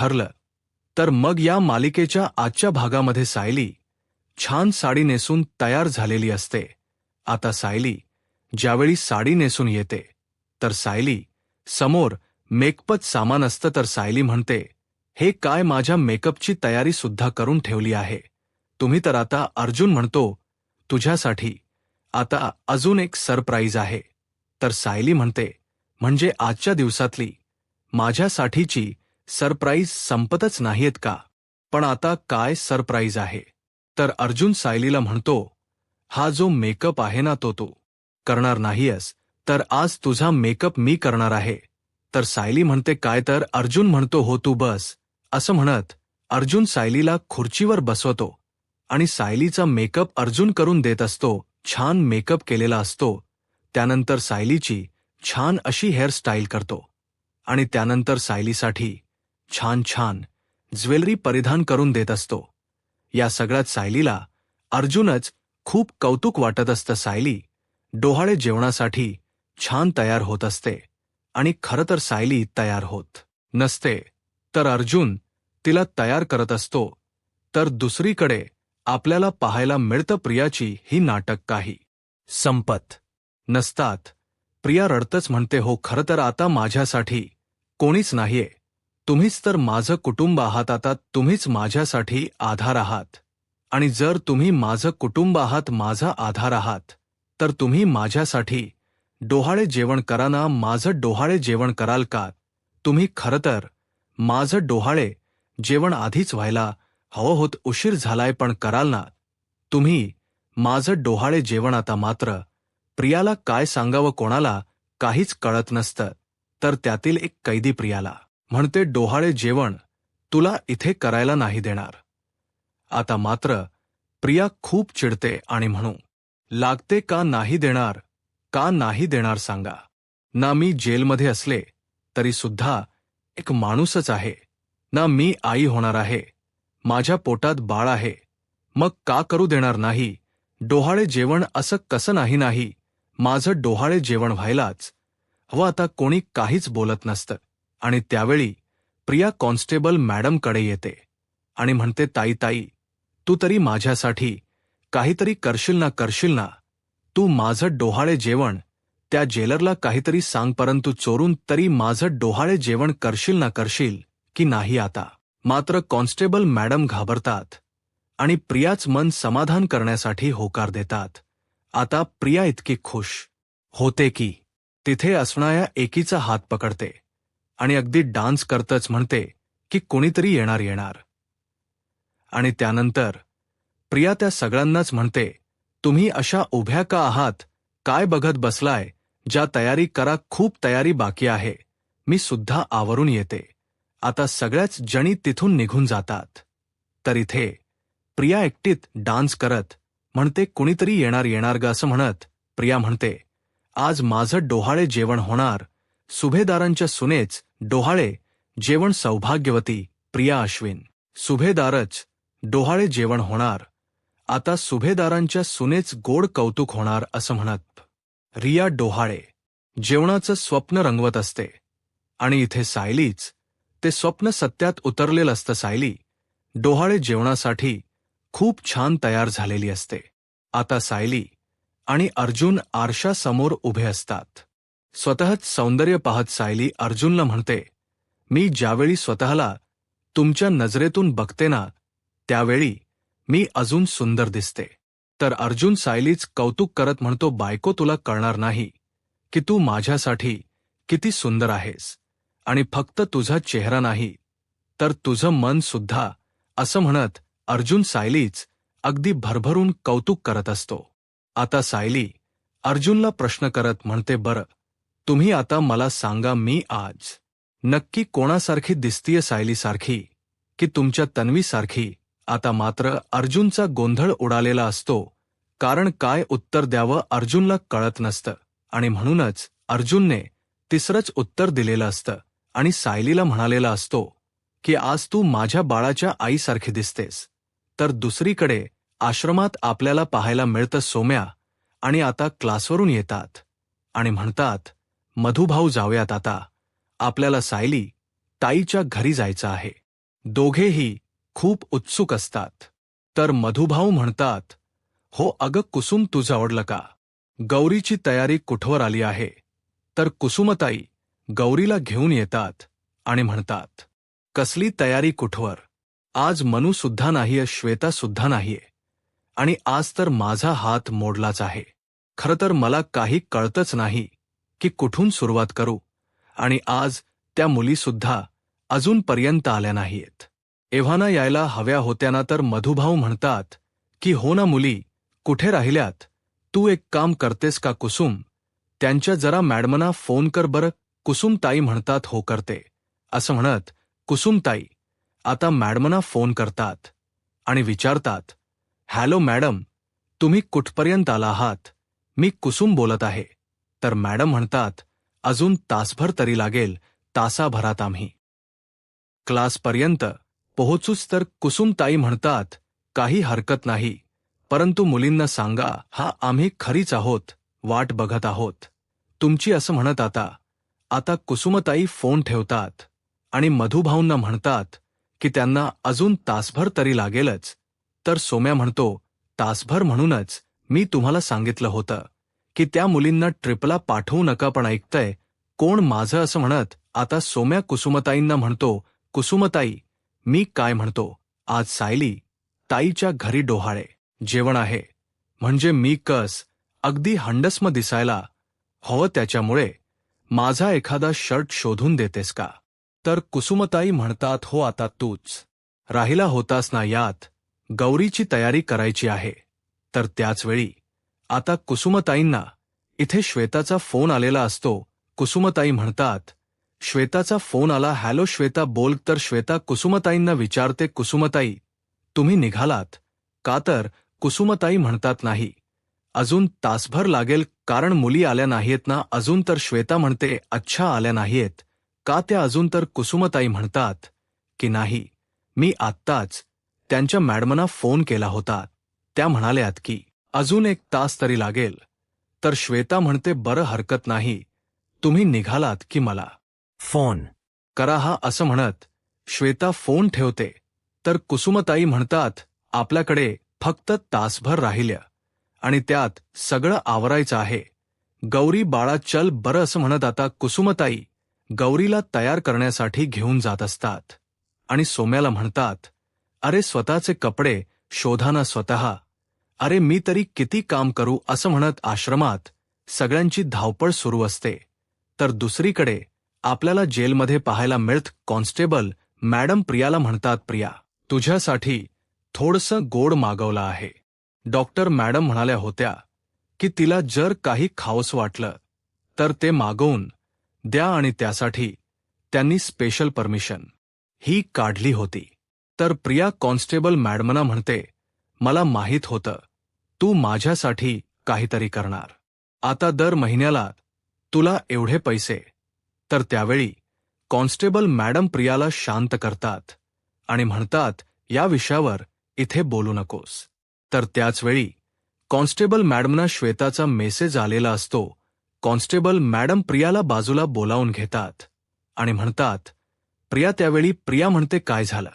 ठरलं तर मग या मालिकेच्या आजच्या भागामध्ये सायली छान साडी नेसून तयार झालेली असते. आता सायली ज्यावेळी साडी नेसून येते तर सायली समोर मेकअपचं सामान असतं तर सायली म्हणते, हे काय, माझ्या मेकअपची तयारी सुद्धा करून ठेवली आहे तुम्ही तर. आता अर्जुन म्हणतो, तुझ्यासाठी आता अजून एक सरप्राईज आहे. तर सायली म्हणते, म्हणजे आजच्या दिवसातली माझ्यासाठीची सरप्राईज संपतच नाहीयेत का? पण आता काय सरप्राईज आहे? तर अर्जुन सायलीला म्हणतो, हा जो मेकअप आहे ना तो तू करणार नाहीयस, तर आज तुझा मेकअप मी करणार आहे. तर सायली म्हणते, काय? तर अर्जुन म्हणतो, हो तू बस. असं म्हणत अर्जुन सायलीला खुर्चीवर बसवतो आणि सायलीचा मेकअप अर्जुन करून देत असतो. छान मेकअप केलेला असतो. त्यानंतर सायलीची छान अशी हेअरस्टाईल करतो आणि त्यानंतर सायलीसाठी छान छान ज्वेलरी परिधान करून देत असतो. या सगळ्यात सायलीला अर्जुनच खूप कौतुक वाटत असतं. सायली डोहाळे जेवणासाठी छान तयार होत असते आणि खरं तर सायली तयार होत नसते, तर अर्जुन तिला तयार करत असतो. तर दुसरीकडे आपल्याला पाहायला मिळतं प्रियाची ही नाटक काही संपत नसतात. प्रिया रडतच म्हणते, हो खरं तर आता माझ्यासाठी कोणीच नाहीये, तुम्हीच तर माझं कुटुंब आहात. आता तुम्हीच माझ्यासाठी आधार आहात आणि जर तुम्ही माझं कुटुंब आहात, माझा आधार आहात, तर तुम्ही माझ्यासाठी डोहाळे जेवण करा ना. माझं डोहाळे जेवण कराल का? तुम्ही खरं तर माझं डोहाळे जेवण आधीच व्हायला हवं होत, उशीर झालाय, पण कराल ना तुम्ही माझं डोहाळे जेवण? आता मात्र प्रियाला काय सांगावं, कोणाला काहीच कळत नसतं. तर त्यातील एक कैदी प्रियाला म्हणते, डोहाळे जेवण तुला इथे करायला नाही देणार. आता मात्र प्रिया खूप चिडते आणि म्हणू लागते, का नाही देणार, का नाही देणार सांगा ना. मी जेलमध्ये असले तरी सुद्धा एक माणूसच आहे ना. मी आई होणार आहे, माझ्या पोटात बाळ आहे, मग का करू देणार नाही डोहाळे जेवण? असं कसं नाही? नाही, माझं डोहाळे जेवण व्हायलाच हवं. आता कोणी काहीच बोलत नसतं आणि त्यावेळी प्रिया कॉन्स्टेबल मॅडमकडे येते आणि म्हणते, ताई ताई, तू तरी माझ्यासाठी काहीतरी करशील ना, करशील ना? तू माझं डोहाळे जेवण त्या जेलरला काहीतरी सांग, परंतु चोरून तरी माझं डोहाळे जेवण करशील ना, करशील की नाही? आता मात्र कॉन्स्टेबल मॅडम घाबरतात आणि प्रियाच मन समाधान करण्यासाठी होकार देतात. आता प्रिया इतकी खुश होते की तिथे असणाऱ्या एकीचा हात पकडते आणि अगदी डान्स करतच म्हणते की कोणीतरी येणार येणार. आणि त्यानंतर प्रिया त्या सगळ्यांनाच म्हणते, तुम्ही अशा उभ्या का आहात, काय बघत बसलाय, ज्या तयारी करा, खूप तयारी बाकी आहे, मी सुद्धा आवरून येते. आता सगळ्याच जणी तिथून निघून जातात. तर इथे प्रिया एकटीत डान्स करत म्हणते, कुणीतरी येणार येणार ग. असं म्हणत प्रिया म्हणते, आज माझं डोहाळे जेवण होणार, सुभेदारांच्या सुनेच डोहाळे जेवण. सौभाग्यवती प्रिया अश्विन सुभेदारच डोहाळे जेवण होणार, आता सुभेदारांच्या सुनेच गोड कौतुक होणार. असं म्हणत रिया डोहाळे जेवणाचं स्वप्न रंगवत असते आणि इथे सायलीच ते स्वप्न सत्यात उतरलेलं असतं. सायली डोहाळे जेवणासाठी खूप छान तयार झालेली असते. आता सायली आणि अर्जुन आरशासमोर उभे असतात. स्वतःच सौंदर्य पाहत सायली अर्जुनला म्हणते, मी ज्यावेळी स्वतःला तुमच्या नजरेतून बघते ना, त्यावेळी मी अजून सुंदर दिसते. तर अर्जुन सायलीच कौतुक करत म्हणतो, बायको, तुला कळणार नाही की तू माझ्यासाठी किती सुंदर आहेस, आणि फक्त तुझा चेहरा नाही तर तुझं मन सुद्धा. असं म्हणत अर्जुन सायलीच अगदी भरभरून कौतुक करत असतो. आता सायली अर्जुनला प्रश्न करत म्हणते, बरं तुम्ही आता मला सांगा, मी आज नक्की कोणासारखी दिसतीये, सायलीसारखी की तुमच्या तन्वीसारखी? आता मात्र अर्जुनचा गोंधळ उडालेला असतो, कारण काय उत्तर द्यावं अर्जुनला कळत नसतं आणि म्हणूनच अर्जुनने तिसरंच उत्तर दिलेलं असतं आणि सायलीला म्हणालेला असतो की आज तू माझ्या बाळाच्या आईसारखी दिसतेस. तर दुसरीकडे आश्रमात आपल्याला पाहायला मिळतं सोम्या आणि आता क्लासवरून येतात आणि म्हणतात, मधुभाऊ जाऊयात, आता आपल्याला सायली ताईच्या घरी जायचं आहे. दोघेही खूप उत्सुक असतात. तर मधुभाऊ म्हणतात, हो अगं कुसुम, तुझं आवडलं का? गौरीची तयारी कुठवर आली आहे? तर कुसुमताई गौरीला घेऊन येतात आणि म्हणतात, कसली तयारी कुठवर? आज मनू सुद्धा नाहीये, श्वेता सुद्धा नाहीये, आणि आज तर माझा हात मोडलाच आहे. खरं तर मला काही कळतच नाही की कुठून सुरुवात करू, आणि आज त्या मुलीसुद्धा अजूनपर्यंत आल्या नाहीयेत. एव्हाना यायला हव्या होत्या ना. तर मधुभाऊ म्हणतात की हो ना मुली, कुठे राहिल्यात? तू एक काम करतेस का कुसुम? त्यांच्या जरा मॅडमना फोन कर बरं. कुसुमताई म्हणतात हो करते. असं म्हणत कुसुमताई आता मॅडमना फोन करतात आणि विचारतात, हॅलो मॅडम, तुम्ही कुठपर्यंत आला आहात? मी कुसुम बोलत आहे. तर मॅडम म्हणतात, अजून तासभर तरी लागेल, तासाभरात आम्ही क्लासपर्यंत पोहोचूच. तर कुसुमताई म्हणतात, काही हरकत नाही, परंतु मुलींना सांगा, हा आम्ही खरीच आहोत, वाट बघत आहोत तुमची. असं म्हणत आता कुसुमताई फोन ठेवतात आणि मधुभाऊंना म्हणतात की त्यांना अजून तासभर तरी लागेलच. तर सोम्या म्हणतो, तासभर म्हणूनच मी तुम्हाला सांगितलं होतं की त्या मुलींना ट्रिपला पाठवू नका. पण ऐकतंय कोण माझं? असं म्हणत आता सोम्या कुसुमताईंना म्हणतो, कुसुमताई मी काय म्हणतो, आज सायली ताईच्या घरी डोहाळे जेवण आहे, म्हणजे मी अगदी हंडसम दिसायला हवं, त्याच्यामुळे माझा एखादा शर्ट शोधून देतेस का? तर कुसुमताई म्हणतात, हो आता तूच राहिला होतास ना यात, गौरीची तयारी करायची आहे. तर त्याचवेळी आता कुसुमताईंना इथे श्वेताचा फोन आलेला असतो. कुसुमताई म्हणतात, श्वेताचा फोन आला, हॅलो श्वेता बोल. तर श्वेता कुसुमताईंना विचारते, कुसुमताई तुम्ही निघालात का? तर कुसुमताई म्हणतात, नाही, अजून तासभर लागेल, कारण मुली आल्या नाहीयेत ना अजून. तर श्वेता म्हणते, अच्छा आल्या नाहीयेत का त्या अजून? तर कुसुमताई म्हणतात की नाही, मी आत्ताच त्यांच्या मॅडमना फोन केला होता, त्या म्हणाल्यात की अजून 1 तास तरी लागेल. तर श्वेता म्हणते, बरं हरकत नाही, तुम्ही निघालात की मला फोन करा हा. असं म्हणत श्वेता फोन ठेवते. तर कुसुमताई म्हणतात, आपल्याकडे फक्त तासभर राहिल्या आणि त्यात सगळं आवरायचं आहे. गौरी बाळा चल बरं. असं म्हणत आता कुसुमताई गौरीला तयार करण्यासाठी घेऊन जात असतात आणि सोम्याला म्हणतात, अरे स्वतःचे कपडे शोधा ना स्वतः, अरे मी तरी किती काम करू? असं म्हणत आश्रमात सगळ्यांची धावपळ सुरू असते. तर दुसरीकडे आपल्याला जेलमध्ये पाहायला मिळत कॉन्स्टेबल मॅडम प्रियाला म्हणतात, प्रिया तुझ्यासाठी थोडंसं गोड मागवलं आहे. डॉक्टर मॅडम म्हणाल्या होत्या की तिला जर काही खावंसं वाटलं तर ते मागवून द्या, आणि त्यासाठी त्यांनी स्पेशल परमिशन ही काढली होती. तर प्रिया कॉन्स्टेबल मॅडमना म्हणते, मला माहीत होतं तू माझ्यासाठी काहीतरी करणार. आता दर महिन्याला तुला एवढे पैसे. तर त्यावेळी कॉन्स्टेबल मॅडम प्रियाला शांत करतात आणि म्हणतात, या विषयावर इथे बोलू नकोस. तर त्याचवेळी कॉन्स्टेबल मॅडमना श्वेताचा मेसेज आलेला असतो. कॉन्स्टेबल मॅडम प्रियाला बाजूला बोलावून घेतात आणि म्हणतात, प्रिया. त्यावेळी प्रिया म्हणते, काय झालं?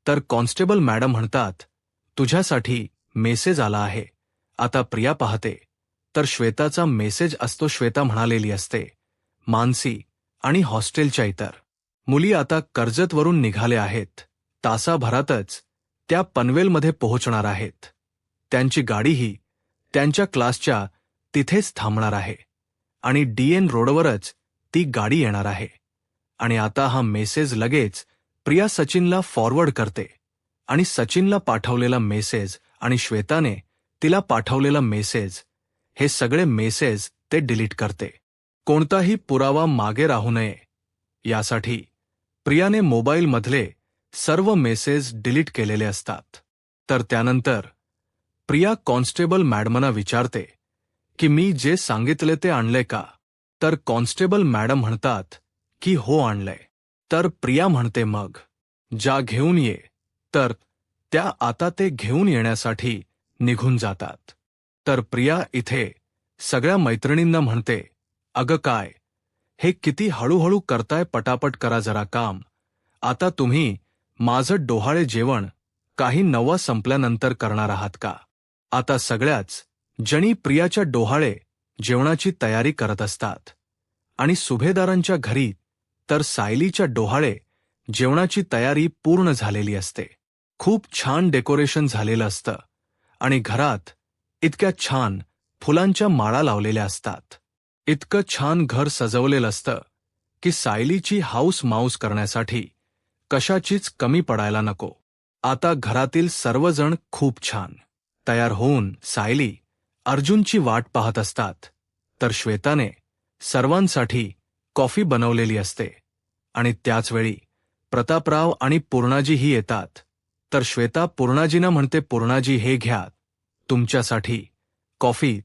तर कॉन्स्टेबल मॅडम म्हणतात, तुझ्यासाठी मेसेज आला आहे. आता प्रिया पाहते तर श्वेताचा मेसेज असतो. श्वेता म्हणालेली असते, मानसी आणि हॉस्टेलच्या इतर मुली आता कर्जतवरून निघाल्या आहेत. तासाभरातच त्या पनवेलमध्ये पोहोचणार आहेत. त्यांची गाडीही त्यांच्या क्लासच्या तिथेच थांबणार आहे आणि DN रोडवरच ती गाडी येणार आहे. आणि आता हा मेसेज लगेच प्रिया सचिनला फॉरवर्ड करते आणि सचिनला पाठवलेला मेसेज आणि श्वेताने तिला पाठवलेला मेसेज, हे सगळे मेसेज ते डिलीट करते. कोणताही पुरावा मागे राहू नये यासाठी प्रियाने मोबाईलमधले सर्व मेसेज डिलीट केलेले असतात. तर त्यानंतर प्रिया कॉन्स्टेबल मॅडमना विचारते की मी जे सांगितले ते आणले का? तर कॉन्स्टेबल मॅडम म्हणतात की हो आणलंय. तर प्रिया म्हणते, मग जा घेऊन ये. तर त्या आता ते घेऊन येण्यासाठी निघून जातात. तर प्रिया इथे सगळ्या मैत्रिणींना म्हणते, अगं काय हे किती हळूहळू करताय, पटापट करा जरा काम. आता तुम्ही माझं डोहाळे जेवण काही नवा संपल्यानंतर करणार आहात का? आता सगळ्याच जणी प्रियाच्या डोहाळे जेवणाची तयारी करत असतात आणि सुभेदारांच्या घरी तर सायलीच्या डोहाळे जेवणाची तयारी पूर्ण झालेली असते. खूप छान डेकोरेशन झालेलं असतं आणि घरात इतक्या छान फुलांच्या माळा लावलेल्या असतात. इतकं छान घर सजवलेलं असतं की सायलीची हाऊस माऊस करण्यासाठी कशाचीच कमी पडायला नको. आता घरातील सर्वजण खूप छान तयार होऊन सायली अर्जुनची वाट पाहत असतात, तर श्वेताने सर्वांसाठी कॉफी बनवलेली असते आणि त्याचवेळी प्रतापराव आणि पूर्णाजीही येतात. तर श्वेता पूर्णाजींना म्हणते, पूर्णाजी हे घ्या तुमच्यासाठी कॉफी.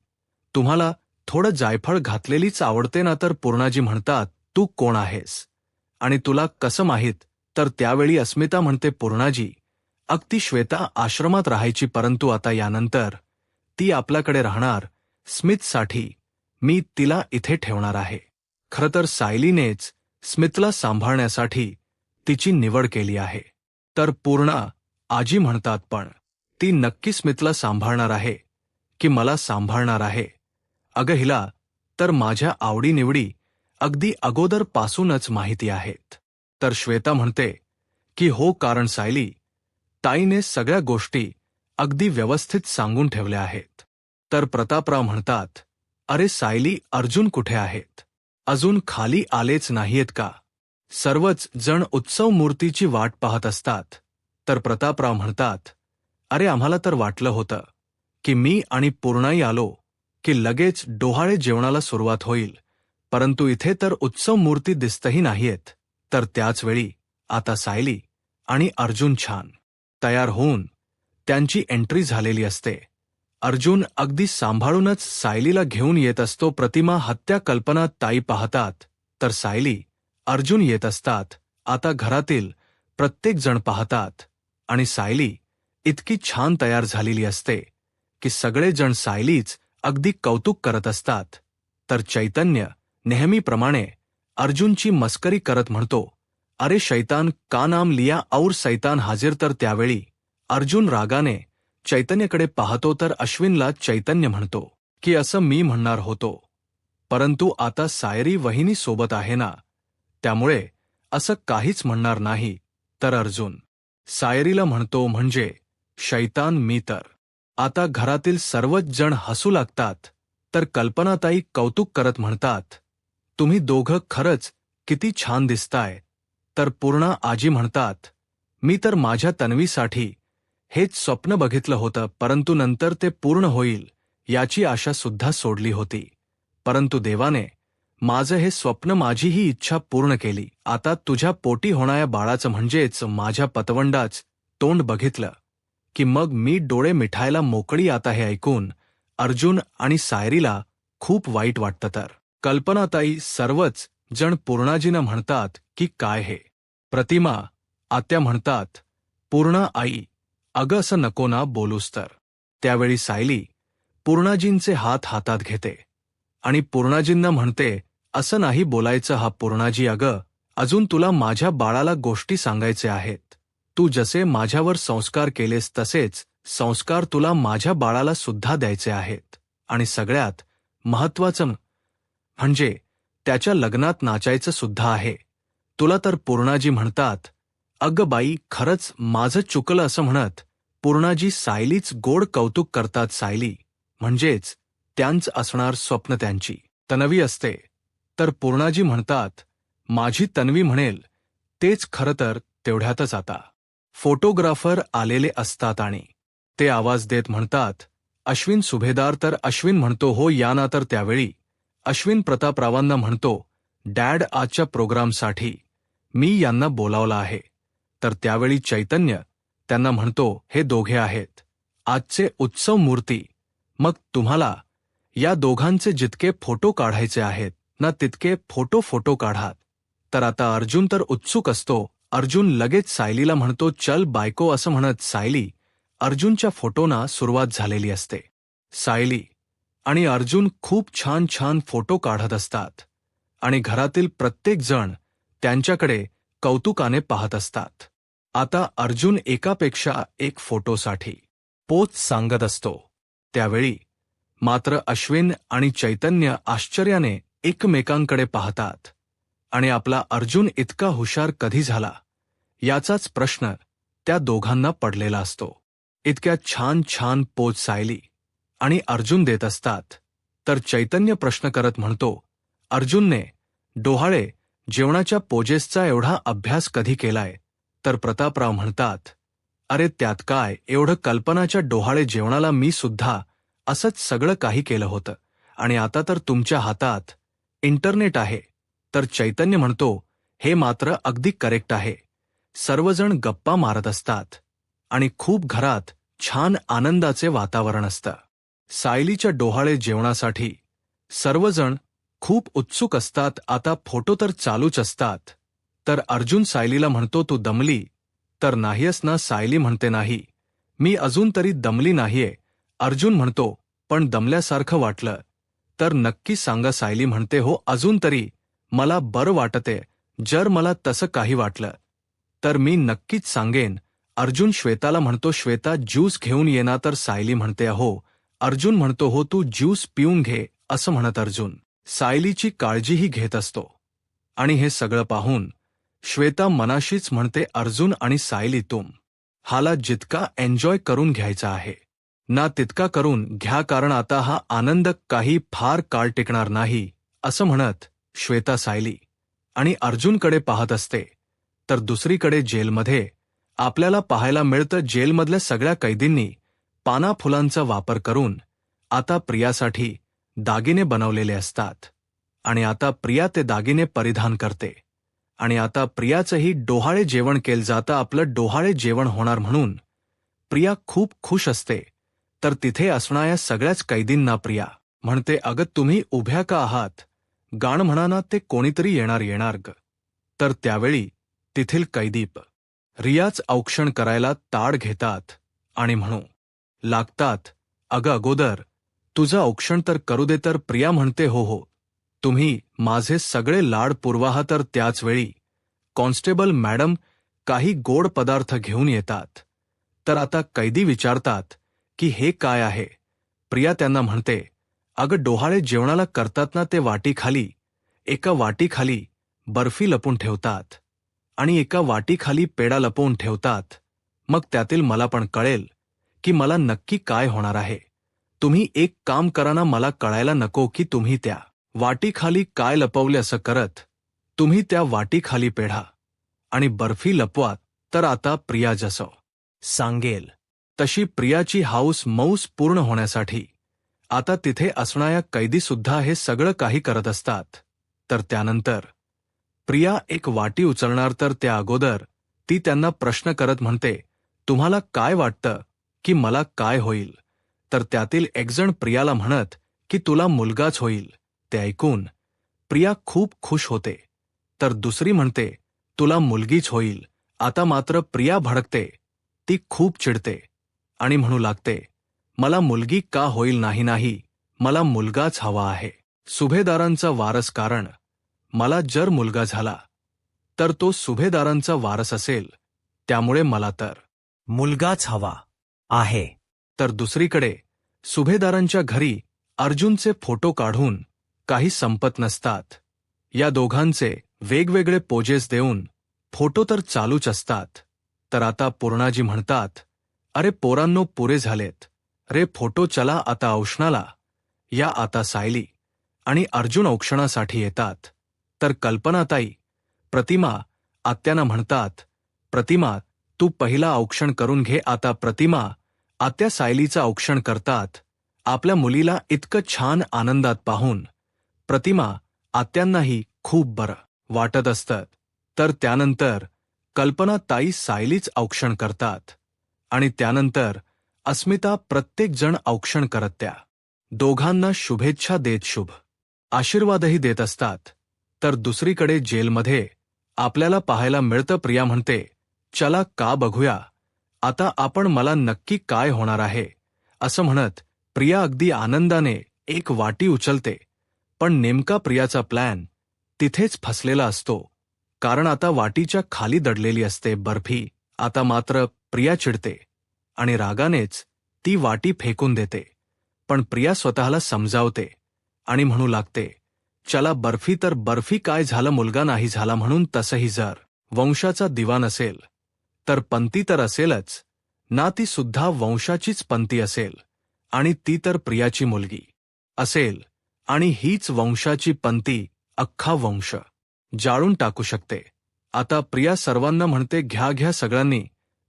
तुम्हाला थोडं जायफळ घातलेलीच आवडते ना? तर पूर्णाजी म्हणतात, तू कोण आहेस आणि तुला कसं माहीत? तर त्यावेळी अस्मिता म्हणते, पूर्णाजी अगदी श्वेता आश्रमात राहायची, परंतु आता यानंतर ती आपल्याकडे राहणार. स्मितसाठी मी तिला इथे ठेवणार आहे. खरं तर सायलीनेच स्मितला सांभाळण्यासाठी तिची निवड केली आहे. तर पूर्णा आजी म्हणतात, पण ती नक्की स्मितला सांभाळणार आहे की मला सांभाळणार आहे? अगं हिला तर माझ्या आवडीनिवडी अगदी अगोदरपासूनच माहिती आहेत. तर श्वेता म्हणते की हो, कारण सायली ताईने सगळ्या गोष्टी अगदी व्यवस्थित सांगून ठेवल्या आहेत. तर प्रतापराव म्हणतात, अरे सायली, अर्जुन कुठे आहेत? अजून खाली आलेच नाहीयेत का? सर्वच जण उत्सव मूर्तीची वाट पाहत असतात. तर प्रतापराव म्हणतात, अरे आम्हाला तर वाटलं होतं की मी आणि पूर्णाई आलो की लगेच डोहाळे जेवणाला सुरुवात होईल, परंतु इथे तर उत्सव मूर्ती दिसतही नाहीयेत. तर त्याचवेळी आता सायली आणि अर्जुन छान तयार होऊन त्यांची एंट्री झालेली असते. अर्जुन अगदी सांभाळूनच सायलीला घेऊन येत असतो. प्रतिमा, हत्या, कल्पना ताई पाहतात, तर सायली अर्जुन येत असतात. आता घरातील प्रत्येक जण पाहतात आणि सायली इतकी छान तयार झालेली असते की सगळे जण सायलीच अगदी कौतुक करत असतात. तर चैतन्य नेहमीप्रमाणे अर्जुनची मस्करी करत म्हणतो, अरे शैतान का नाम लिया और सैतान हाजिर. तर त्यावेळी अर्जुन रागाने चैतन्यकडे पाहतो, तर अश्विनला चैतन्य म्हणतो की असं मी म्हणणार होतो, परंतु आता सायरी वहिनी सोबत आहे ना, त्यामुळे असं काहीच म्हणणार नाही. तर अर्जुन सायरीला म्हणतो, म्हणजे शैतान मी तर. आता घरातील सर्वच जण हसू लागतात. तर कल्पनाताई कौतुक करत म्हणतात, तुम्ही दोघं खरंच किती छान दिसताय. तर पूर्णा आजी म्हणतात, मी तर माझ्या तन्वीसाठी हेच स्वप्न बघितलं होतं, परंतु नंतर ते पूर्ण होईल याची आशा सुद्धा सोडली होती, परंतु देवाने माझं हे स्वप्न, माझी ही इच्छा पूर्ण केली. आता तुझ्या पोटी होणाऱ्या बाळाचं म्हणजेच माझ्या पतवंडाच तोंड बघितलं की मग मी डोळे मिठायला मोकळी. आता हे ऐकून अर्जुन आणि सायरीला खूप वाईट वाटतं. तर कल्पनाताई सर्वच जण पूर्णाजींना म्हणतात की काय हे? प्रतिमा, आत्या म्हणतात, पूर्णा आई अगं असं नको ना बोलूस. तर त्यावेळी सायली पूर्णाजींचे हात हातात घेते आणि पूर्णाजींना म्हणते, असं नाही बोलायचं. हा पूर्णाजी, अगं अजून तुला माझ्या बाळाला गोष्टी सांगायचे आहेत. तू जसे माझ्यावर संस्कार केलेस तसेच संस्कार तुला माझ्या बाळाला सुद्धा द्यायचे आहेत. आणि सगळ्यात महत्त्वाचं म्हणजे त्याच्या लग्नात नाचायचं सुद्धा आहे तुला. तर पूर्णाजी म्हणतात, अगं बाई खरंच माझं चुकलं. असं म्हणत पूर्णाजी सायलीच गोड कौतुक करतात. सायली म्हणजेच त्यांच असणार स्वप्न, त्यांची तन्वी असते. तर पूर्णाजी म्हणतात, माझी तन्वी म्हणेल तेच खरं. तर तेवढ्यातच आता फोटोग्राफर आलेले असतात आणि ते आवाज देत म्हणतात, अश्विन सुभेदार. तर अश्विन म्हणतो, हो या ना. तर त्यावेळी अश्विन प्रतापरावांना म्हणतो, डॅड आजच्या प्रोग्रामसाठी मी यांना बोलावलं आहे. तर त्यावेळी चैतन्य त्यांना म्हणतो, हे दोघे आहेत आजचे उत्सव मूर्ती, मग तुम्हाला या दोघांचे जितके फोटो काढायचे आहेत ना तितके फोटो काढा. तर आता अर्जुन तर उत्सुक असतो. अर्जुन लगेच सायलीला म्हणतो, चल बायको. असं म्हणत सायली अर्जुनच्या फोटोना सुरुवात झालेली असते. सायली आणि अर्जुन खूप छान छान फोटो काढत असतात आणि घरातील प्रत्येक जण त्यांच्याकडे कौतुकाने पाहत असतात. आता अर्जुन एकापेक्षा एक फोटोसाठी पोच सांगत असतो. त्यावेळी मात्र अश्विन आणि चैतन्य आश्चर्याने एकमेकांकडे पाहतात आणि आपला अर्जुन इतका हुशार कधी झाला याचाच प्रश्न त्या दोघांना पडलेला असतो. इतक्या छान छान पोच सायली आणि अर्जुन देत असतात तर चैतन्य प्रश्न करत म्हणतो, अर्जुनने डोहाळे जेवणाच्या पोजेसचा एवढा अभ्यास कधी केलाय? तर प्रतापराव म्हणतात, अरे त्यात काय एवढं, कल्पनाच्या डोहाळे जेवणाला मी सुद्धा असंच सगळं काही केलं होतं आणि आता तर तुमच्या हातात इंटरनेट आहे. तर चैतन्य म्हणतो, हे मात्र अगदी करेक्ट आहे. सर्वजण गप्पा मारत असतात आणि खूप घरात छान आनंदाचे वातावरण असतं. सायलीच्या डोहाळे जेवणासाठी सर्वजण खूप उत्सुक असतात. आता फोटो तर चालूच असतात. तर अर्जुन सायलीला म्हणतो, तू दमली तर नाहीयस ना? सायली म्हणते, नाही, मी अजून तरी दमली नाहीये. अर्जुन म्हणतो, पण दमल्यासारखं वाटलं तर नक्की सांगा. सायली म्हणते, हो, अजून तरी मला बरं वाटते. जर मला तसं काही वाटलं तर मी नक्कीच सांगेन. अर्जुन श्वेताला म्हणतो, श्वेता ज्यूस घेऊन ये ना? तर सायली म्हणते, हो. अर्जुन म्हणतो, हो, तू ज्यूस पिऊन घे. असं म्हणत अर्जुन सायलीची काळजीही घेत असतो आणि हे सगळं पाहून श्वेता मनाशीच म्हणते, अर्जुन आणि सायली हाला जितका एन्जॉय करून घ्यायचा आहे ना तितका करून घ्या, कारण आता हा आनंद काही फार काळ टिकणार नाही. असं म्हणत श्वेता सायली आणि अर्जुनकडे पाहत असते. तर दुसरीकडे जेलमध्ये आपल्याला पाहायला मिळतं, जेलमधल्या सगळ्या कैदींनी पाना फुलांचा वापर करून आता प्रियासाठी दागिने बनवलेले असतात आणि आता प्रिया ते दागिने परिधान करते आणि आता प्रियाचंही डोहाळे जेवण केलं जातं. आपलं डोहाळे जेवण होणार म्हणून प्रिया खूप खुश असते. तर तिथे असणाऱ्या सगळ्याच कैदींना प्रिया म्हणते, अगं तुम्ही उभ्या का आहात? गाणं म्हणा ना, ते कोणीतरी येणार ग. तर त्यावेळी तिथील कैदीप रियाच औक्षण करायला ताड घेतात आणि म्हणू लागतात, अगं अगोदर तुझं औक्षण तर करू दे. तर प्रिया म्हणते, हो हो, तुम्ही माझे सगळे लाड पुरवा. तर त्याचवेळी कॉन्स्टेबल मॅडम काही गोड पदार्थ घेऊन येतात. तर आता कैदी विचारतात की हे काय आहे? प्रिया त्यांना म्हणते, अगं डोहाळे जेवणाला करतात ना, ते वाटीखाली, एका वाटीखाली बर्फी लपून ठेवतात आणि एका वाटीखाली पेढा लपवून ठेवतात. मग त्यातील मला पण कळेल की मला नक्की काय होणार आहे. तुम्ही एक काम करा ना, मला कळायला नको की तुम्ही त्या वाटीखाली काय लपवले. असं करत तुम्ही त्या वाटीखाली पेढा आणि बर्फी लपवा. तर आता प्रिया जसं सांगेल तशी प्रियाची हाऊस मौस पूर्ण होण्यासाठी आता तिथे असणाऱ्या कैदीसुद्धा हे सगळं काही करत असतात. तर त्यानंतर प्रिया एक वाटी उचलणार. तर त्या अगोदर ती त्यांना प्रश्न करत म्हणते, तुम्हाला काय वाटतं की मला काय होईल? तर त्यातील एकजण प्रियाला म्हणत की तुला मुलगाच होईल. ते ऐकून प्रिया खूप खुश होते. तर दुसरी म्हणते, तुला मुलगीच होईल. आता मात्र प्रिया भडकते, ती खूप चिडते आणि म्हणू लागते, मला मुलगी का होईल? नाही, मला मुलगाच हवा आहे. सुभेदारांचा वारस, कारण मला जर मुलगा झाला तर तो सुभेदारांचा वारस असेल, त्यामुळे मला तर मुलगाच हवा आहे. तर दुसरीकडे सुभेदारांच्या घरी अर्जुनचे फोटो काढून काही संपत नसतात. या दोघांचे वेगवेगळे पोजेस देऊन फोटो तर चालूच असतात. तर आता पूर्णाजी म्हणतात, अरे पोरांनो, पुरे झालेत रे फोटो, चला आता औक्षणाला या. आता सायली आणि अर्जुन औक्षणासाठी येतात. तर कल्पनाताई प्रतिमा आत्यांना म्हणतात, प्रतिमा तू पहिला औक्षण करून घे. आता प्रतिमा आत्या सायलीचं औक्षण करतात. आपल्या मुलीला इतकं छान आनंदात पाहून प्रतिमा आत्यांनाही खूप बरं वाटत असतं. तर त्यानंतर कल्पनाताई सायलीच औक्षण करतात आणि त्यानंतर अस्मिता प्रत्येकजण औक्षण करत त्या दोघांना शुभेच्छा देत शुभ आशीर्वादही देत असतात. तर दुसरीकडे जेलमध्ये आपल्याला पाहायला मिळतं, प्रिया म्हणते, चला का बघूया आता आपण, मला नक्की काय होणार आहे. असं म्हणत प्रिया अगदी आनंदाने एक वाटी उचलते. पण नेमका प्रियाचा प्लॅन तिथेच फसलेला असतो, कारण आता वाटीच्या खाली दडलेली असते बर्फी आता मात्र प्रिया चिडते आणि रागानेच ती वाटी फेकून देते. पण प्रिया स्वतःला समजावते आणि म्हणू लागते, चला बर्फी तर बर्फी, काय झालं, मुलगा नाही झाला म्हणून. तसंही जर वंशाचा दिवा नसेल तर पंती तर असेलच ना, ती सुद्धा वंशाचीच पंती असेल आणि ती तर प्रियाची मुलगी असेल आणि हीच वंशाची पंती अख्खा वंश जाळून टाकू शकते. आता प्रिया सर्वांना म्हणते, घ्या घ्या सगळ्यांनी,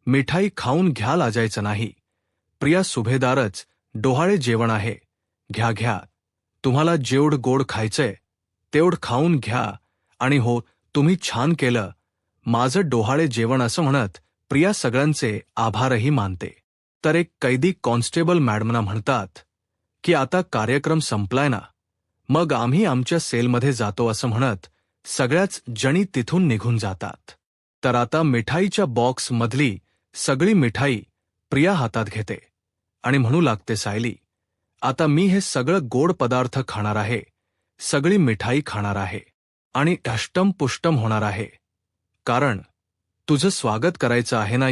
मिठाई खाऊन घ्या, लाजायचं नाही. प्रिया सुभेदारच, डोहाळे जेवण आहे, घ्या घ्या, तुम्हाला जेवढं गोड खायचंय तेवढं खाऊन घ्या. आणि हो, तुम्ही छान केलं, माझं डोहाळे जेवण, असं म्हणत प्रिया सगळ्यांचे आभारही मानते. तर एक कैदी कॉन्स्टेबल मॅडमना म्हणतात की आता कार्यक्रम संपलाय ना, मग आम्ही आमच्या सेलमध्ये जातो, असं म्हणत सगळ्याच जणी तिथून निघून जातात. तर आता मिठाईच्या बॉक्स मधली सगळी मिठाई प्रिया हातात घेते आणि म्हणू लागते, सायली, आता मी हे सगळं गोड पदार्थ खाणार आहे, सगळी मिठाई खाणार आहे आणि अष्टम पुष्टम होणार आहे, कारण तुझं स्वागत करायचं आहे ना,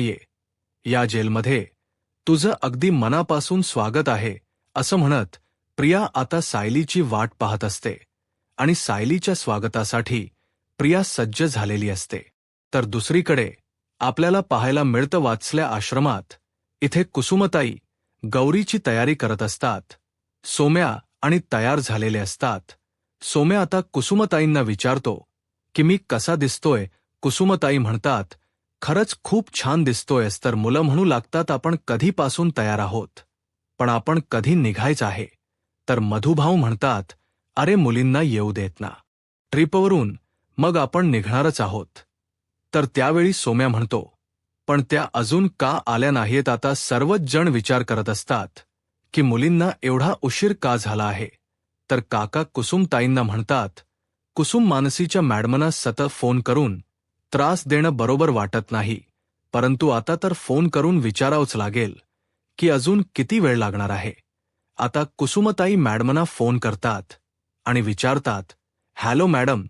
या जेलमध्ये तुझं अगदी मनापासून स्वागत आहे, असं म्हणत प्रिया आता सायलीची वाट पाहत असते आणि सायलीच्या स्वागतासाठी प्रिया सज्ज झालेली असते. तर दुसरीकडे आपल्याला पाहायला मिळतं, वात्सल्या आश्रमात इथे कुसुमताई गौरीची तयारी करत असतात. सोम्या आणि तयार झालेले असतात. सोम्या आता कुसुमताईंना विचारतो की मी कसा दिसतोय. कुसुमताई म्हणतात, खरंच खूप छान दिसतोयस. तर मुलं म्हणू लागतात, आपण कधीपासून तयार आहोत, पण आपण कधी निघायचं आहे. तर मधुभाऊ म्हणतात, अरे मुलींना येऊ देत ना ट्रिपवरून, मग आपण निघणारच आहोत. तर त्यावेळी सोम्या म्हणतो, पण त्या अजून का आल्या नाहीत. आता सर्वच जण विचार करत असतात की मुलींना एवढा उशीर का झाला आहे. तर काका कुसुमताईंना म्हणतात, कुसुम, मानसीच्या मॅडमना सतत फोन करून त्रास देणं बरोबर वाटत नाही, परंतु आता तर फोन करून विचारावंच लागेल की अजून किती वेळ लागणार आहे. आता कुसुमताई मॅडमना फोन करतात आणि विचारतात, हॅलो मॅडम,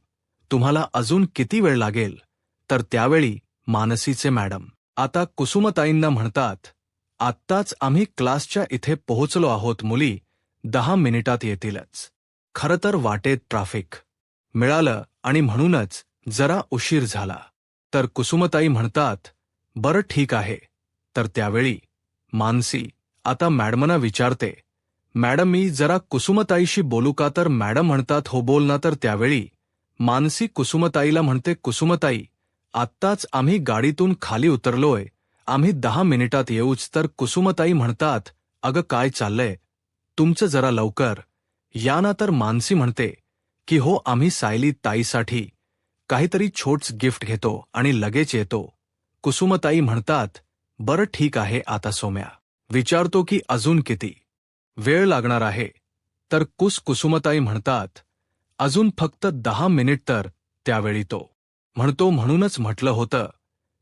तुम्हाला अजून किती वेळ लागेल. तर त्यावेळी मानसीचे मॅडम आता कुसुमताईंना म्हणतात, आत्ताच आम्ही क्लासच्या इथे पोहोचलो आहोत, मुली 10 मिनिटात येतीलच. खरं तर वाटेत ट्रॅफिक मिळालं आणि म्हणूनच जरा उशीर झाला. तर कुसुमताई म्हणतात, बरं ठीक आहे. तर त्यावेळी मानसी आता मॅडमना विचारते, मॅडम मी जरा कुसुमताईशी बोलू का. तर मॅडम म्हणतात, हो बोल ना. तर त्यावेळी मानसी कुसुमताईला म्हणते, कुसुमताई, आत्ताच आम्ही गाडीतून खाली उतरलोय, आम्ही 10 मिनिटात येऊच. तर कुसुमताई म्हणतात, अगं काय चाललंय तुमचं, जरा लवकर या ना. तर मानसी म्हणते की हो, आम्ही सायली ताईसाठी काहीतरी छोटस गिफ्ट घेतो आणि लगेच येतो. कुसुमताई म्हणतात, बरं ठीक आहे. आता सोम्या विचारतो की अजून किती वेळ लागणार आहे. तर कुसुमताई म्हणतात, अजून फक्त 10 मिनिट. तर त्यावेळी तो म्हणतो, म्हणूनच म्हटलं होतं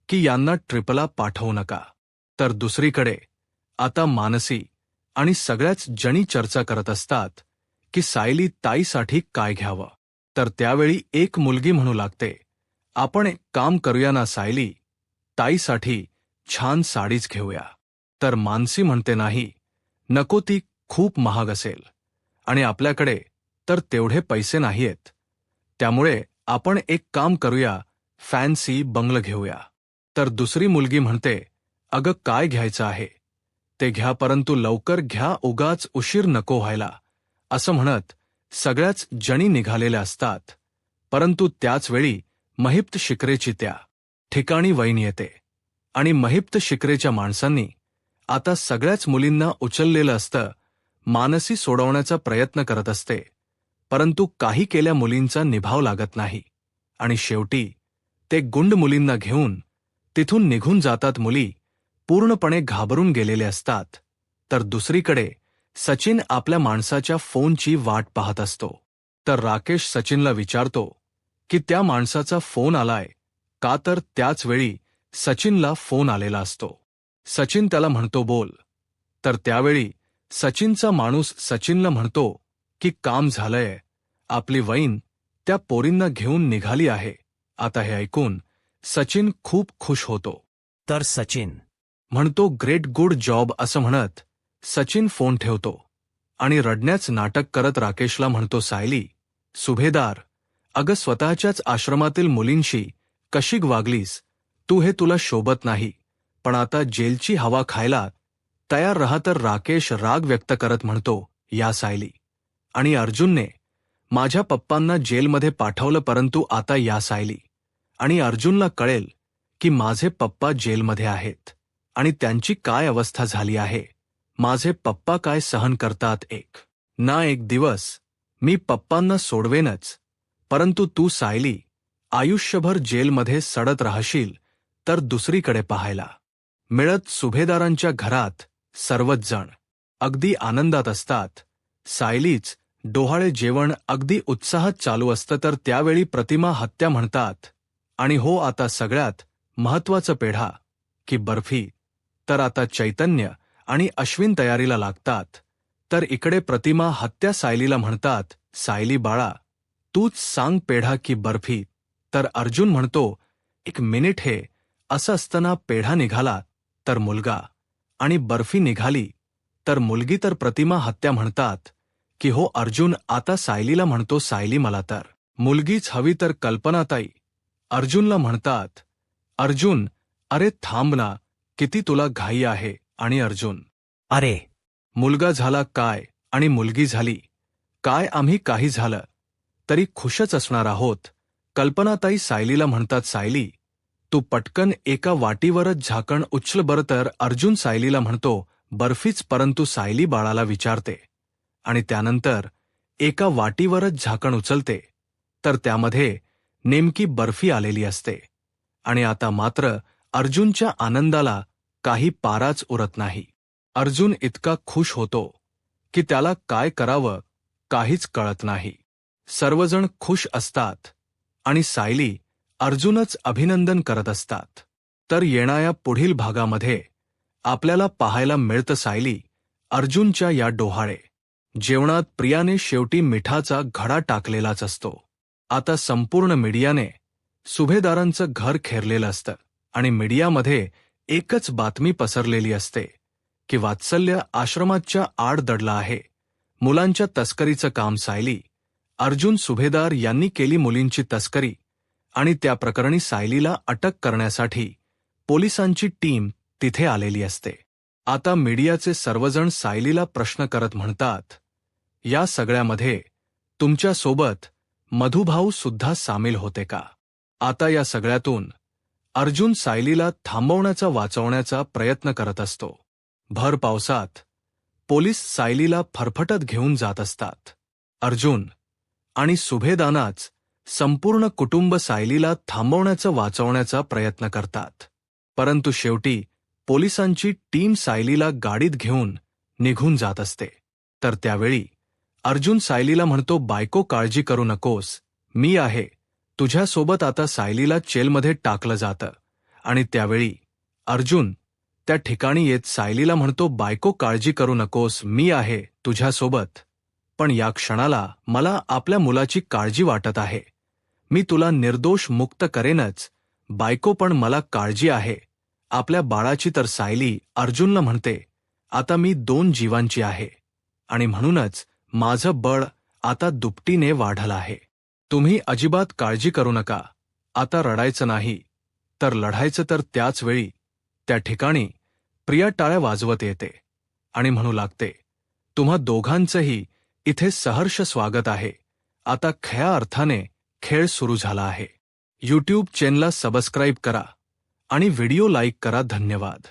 की यांना ट्रिपला पाठवू नका. तर दुसरीकडे आता मानसी आणि सगळ्याच जणी चर्चा करत असतात की सायली ताईसाठी काय घ्यावं. तर त्यावेळी एक मुलगी म्हणू लागते, आपण एक काम करूया ना, सायली ताईसाठी छान साडीच घेऊया. तर मानसी म्हणते, नाही नको, ती खूप महाग असेल आणि आपल्याकडे तर तेवढे पैसे नाहीयेत, त्यामुळे आपण एक काम करूया, फॅन्सी बंगलं घेऊया. तर दुसरी मुलगी म्हणते, अगं काय घ्यायचं आहे ते घ्या, परंतु लवकर घ्या, उगाच उशीर नको व्हायला, असं म्हणत सगळ्याच जणी निघालेल्या असतात. परंतु त्याच वेळी महिप्त शिकरेची त्या ठिकाणी वहीन येते आणि महिप्त शिकरेच्या माणसांनी आता सगळ्याच मुलींना उचललेलं असतं. मानसी सोडवण्याचा प्रयत्न करत असते, परंतु काही केल्या मुलींचा निभाव लागत नाही आणि शेवटी ते गुंड मुलींना घेऊन तिथून निघून जातात. मुली पूर्णपणे घाबरून गेलेले असतात. तर दुसरीकडे सचिन आपल्या माणसाच्या फोनची वाट पाहत असतो. तर राकेश सचिनला विचारतो की त्या माणसाचा फोन आलाय का. तर त्याच वेळी सचिनला फोन आलेला असतो. सचिन त्याला म्हणतो, बोल. तर त्यावेळी सचिनचा माणूस सचिनला म्हणतो की काम झालंय, आपली वहीन त्या पोरींना घेऊन निघाली आहे. आता हे ऐकून सचिन खूप खुश होतो तर सचिन म्हणतो ग्रेट गुड जॉब असं म्हणत सचिन फोन ठेवतो आणि रडण्याच नाटक करत राकेशला म्हणतो सायली, सुभेदार, अगं स्वतःच्याच आश्रमातील मुलींशी कशी वागलीस तू हे तुला शोभत नाही, पण आता जेलची हवा खायला तयार रहा. तर राकेश राग व्यक्त करत म्हणतो, या सायली आणि अर्जुनने माझ्या पप्पांना जेलमध्ये पाठवलं, परंतु आता या सायली आणि अर्जुनला कळेल की माझे पप्पा जेलमध्ये आहेत आणि त्यांची काय अवस्था झाली आहे. माझे पप्पा काय सहन करतात. एक दिवस मी पप्पांना सोडवेनच, परंतु तू सायली आयुष्यभर जेलमध्ये सडत राहशील तर दुसरीकडे पाहायला मिळत. सुभेदारांच्या घरात सर्वच जण अगदी आनंदात असतात. सायलीच डोहाळे जेवण अगदी उत्साहात चालू असतं. तर त्यावेळी प्रतिमा हत्या म्हणतात आणि हो आता सगळ्यात महत्वाचं पेढा की बर्फी. तर आता चैतन्य आणि अश्विन तयारीला लागतात. तर इकडे प्रतिमा हत्या सायलीला म्हणतात, सायली बाळा तूच सांग पेढा की बर्फी. तर अर्जुन म्हणतो, एक मिनिट, हे असं असताना पेढा निघाला तर मुलगा आणि बर्फी निघाली तर मुलगी. तर प्रतिमा हत्या म्हणतात की हो अर्जुन. आता सायलीला म्हणतो, सायली मला तर मुलगीच हवी. तर कल्पनाताई अर्जुनला म्हणतात, अर्जुन अरे थांब ना, किती तुला घाई आहे. आणि अर्जुन, अरे मुलगा झाला काय आणि मुलगी झाली काय, आम्ही काही झालं तरी खुशच असणार आहोत. कल्पनाताई सायलीला म्हणतात, सायली तू पटकन एका वाटीवरच झाकण उचल बरं. तर अर्जुन सायलीला म्हणतो, बर्फीच. परंतु सायली बाळाला विचारते आणि त्यानंतर एका वाटीवरच झाकण उचलते तर त्यामध्ये नेमकी बर्फी आलेली असते. आणि आता मात्र अर्जुनच्या आनंदाला काही पाराच उरत नाही. अर्जुन इतका खुश होतो की त्याला काय करावं काहीच कळत नाही. सर्वजण खुश असतात आणि सायली अर्जुनच अभिनंदन करत असतात. तर येणाऱ्या पुढील भागामध्ये आपल्याला पाहायला मिळतं सायली अर्जुनच्या या डोहाळे जेवणात प्रियाने शेवटी मिठाचा घडा टाकलेलाच असतो. आता संपूर्ण मीडियाने सुभेदारांचं घर घेरलेलं असतं आणि मीडियामध्ये एकच बातमी पसरलेली असते की वात्सल्य आश्रमाच्या आड दडला आहे. मुलांच्या तस्करीचं काम. सायली अर्जुन सुभेदार यांनी केली मुलींची तस्करी आणि त्या प्रकरणी सायलीला अटक करण्यासाठी पोलिसांची टीम तिथे आलेली असते. आता मीडियाचे सर्वजण सायलीला प्रश्न करत म्हणतात, या सगळ्यामध्ये तुमच्यासोबत मधुभाऊ सुद्धा सामील होते का. आता या सगळ्यातून अर्जुन सायलीला थांबवण्याचा वाचवण्याचा प्रयत्न करत असतो. भर पावसात पोलीस सायलीला फरफटत घेऊन जात असतात. अर्जुन आणि सुभेदानाच संपूर्ण कुटुंब सायलीला थांबवण्याचा वाचवण्याचा प्रयत्न करतात, परंतु शेवटी पोलिसांची टीम सायलीला गाडीत घेऊन निघून जात असते. तर त्यावेळी अर्जुन सायलीला म्हणतो, बायको काळजी करू नकोस, मी आहे तुझ्यासोबत. आता सायलीला जेलमध्ये टाकलं जातं आणि त्यावेळी अर्जुन त्या ठिकाणी येत सायलीला म्हणतो, बायको काळजी करू नकोस, मी आहे तुझ्यासोबत. पण या क्षणाला मला आपल्या मुलाची काळजी वाटत आहे. मी तुला निर्दोष मुक्त करेनच बायको, पण मला काळजी आहे आपल्या बाळाची. तर सायली अर्जुनला म्हणते, आता मी 2 जीवांची आहे आणि म्हणूनच माझं बळ आता दुपटीने वाढलं आहे. तुम्ही अजिबात काळजी करू नका. आता रडायचं नाही तर लढायचं. तर त्याच वेळी त्या ठिकाणी प्रिया टाळ्या वाजवत येते आणि म्हणू लागते, तुम्हा दोघांचंही इथे सहर्ष स्वागत आहे. आता खऱ्या अर्थाने खेळ सुरू झाला आहे. यूट्यूब चॅनलला सबस्क्राईब करा आणि व्हिडिओ लाईक करा. धन्यवाद.